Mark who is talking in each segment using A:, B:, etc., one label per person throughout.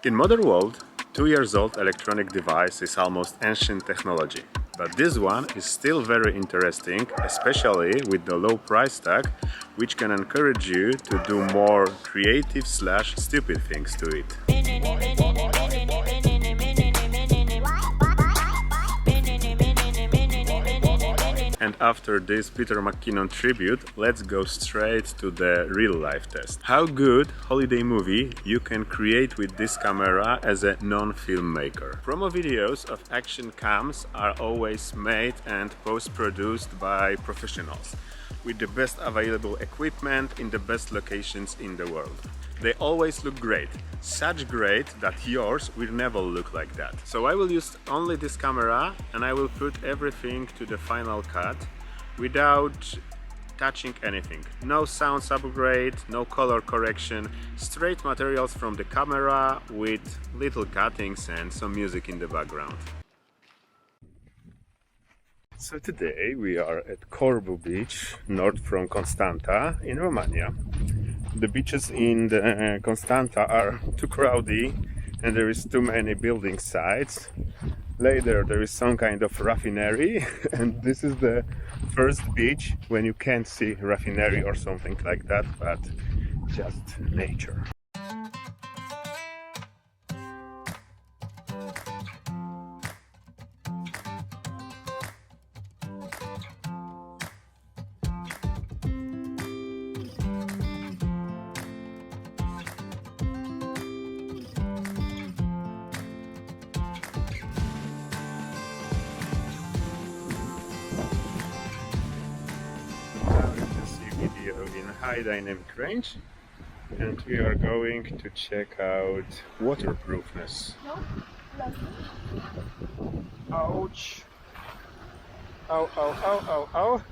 A: In modern world, 2 years old electronic device is almost ancient technology. But this one is still very interesting, especially with the low price tag, which can encourage you to do more creative / stupid things to it. And after this Peter McKinnon tribute, let's go straight to the real-life test. How good holiday movie you can create with this camera as a non-filmmaker. Promo videos of action cams are always made and post-produced by professionals, with the best available equipment in the best locations in the world. They always look great, such great that yours will never look like that. So I will use only this camera and I will put everything to the final cut without touching anything. No sounds upgrade, no color correction, straight materials from the camera with little cuttings and some music in the background. So today we are at Corbu beach, north from Constanta in Romania. The beaches in the Constanta are too crowded and there is too many building sites. Later there is some kind of raffinery and this is the first beach when you can't see raffinery or something like that, but just nature. In high dynamic range, and we are going to check out waterproofness. Ouch! Ow, ow, ow, ow, ow!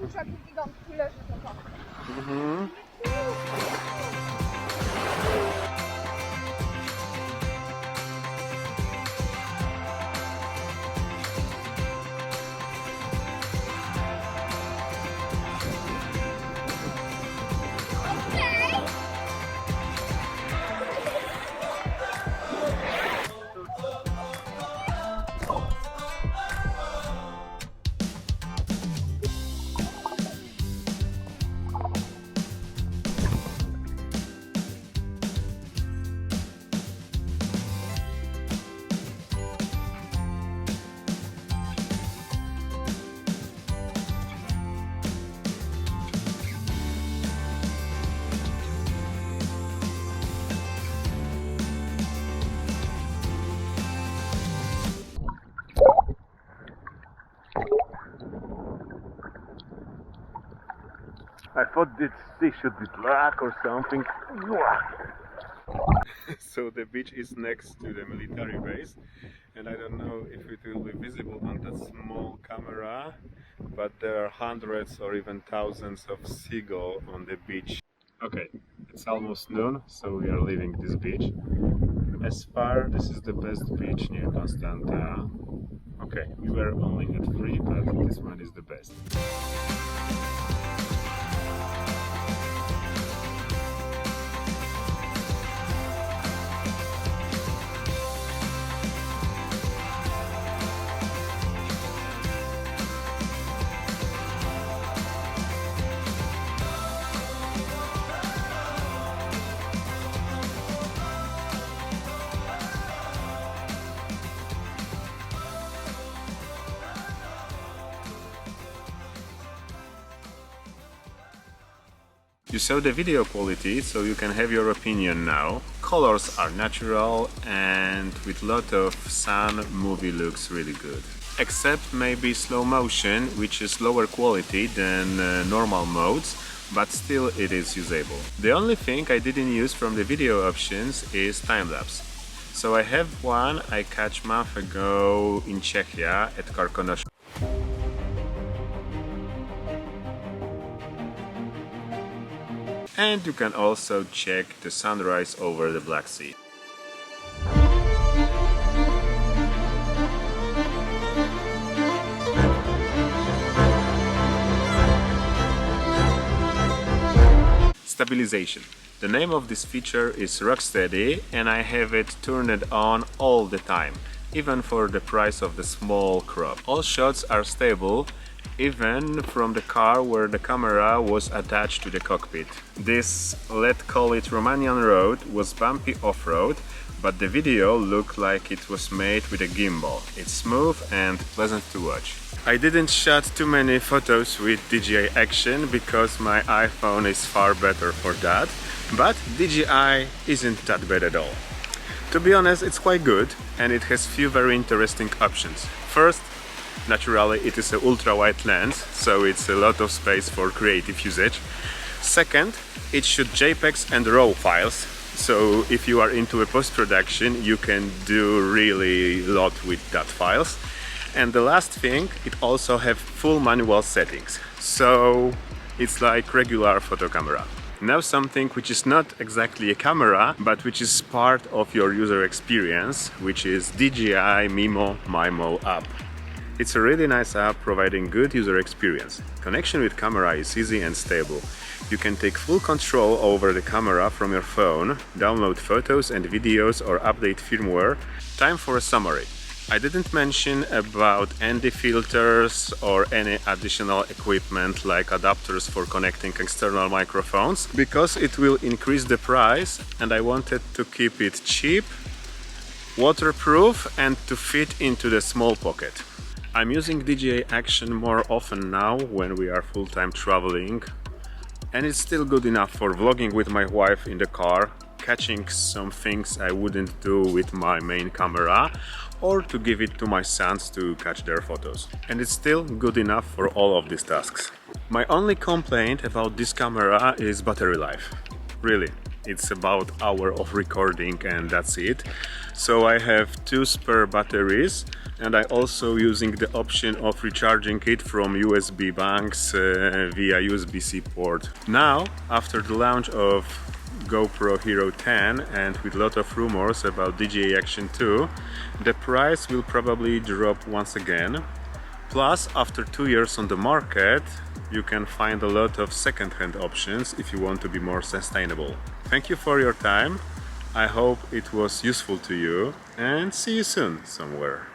A: I thought this sea should be black or something. So the beach is next to the military base, and I don't know if it will be visible on that small camera, but there are hundreds or even thousands of seagulls on the beach. Okay, it's almost noon, so we are leaving this beach. As far, this is the best beach near Constanta. Okay, we were only at 3, but this one is the best. You saw the video quality, so you can have your opinion now. Colors are natural and with lot of sun, movie looks really good. Except maybe slow motion, which is lower quality than normal modes, but still it is usable. The only thing I didn't use from the video options is Timelapse. So I have one I catch month ago in Czechia at Karkonosh. And you can also check the sunrise over the Black Sea. Stabilization. The name of this feature is Rocksteady and I have it turned on all the time, even for the price of the small crop. All shots are stable, even from the car where the camera was attached to the cockpit. This, let's call it Romanian road, was bumpy off-road, but the video looked like it was made with a gimbal. It's smooth and pleasant to watch. I didn't shoot too many photos with DJI Action because my iPhone is far better for that, but DJI isn't that bad at all. To be honest, it's quite good and it has few very interesting options. First, naturally, it is an ultra-wide lens, so it's a lot of space for creative usage. Second, it shoots JPEGs and RAW files, so if you are into a post-production, you can do really a lot with that files. And the last thing, it also have full manual settings, so it's like regular photo camera. Now something which is not exactly a camera, but which is part of your user experience, which is DJI MIMO app. It's a really nice app providing good user experience. Connection with camera is easy and stable. You can take full control over the camera from your phone, download photos and videos or update firmware. Time for a summary. I didn't mention about ND filters or any additional equipment like adapters for connecting external microphones because it will increase the price and I wanted to keep it cheap, waterproof and to fit into the small pocket. I'm using DJI Action more often now when we are full-time traveling and it's still good enough for vlogging with my wife in the car, catching some things I wouldn't do with my main camera, or to give it to my sons to catch their photos. And it's still good enough for all of these tasks. My only complaint about this camera is battery life. Really, it's about an hour of recording and that's it. So I have 2 spare batteries and I also using the option of recharging it from USB banks via USB-C port. Now, after the launch of GoPro Hero 10 and with a lot of rumors about DJI Action 2, the price will probably drop once again. Plus, after 2 years on the market, you can find a lot of second-hand options if you want to be more sustainable. Thank you for your time. I hope it was useful to you and see you soon somewhere.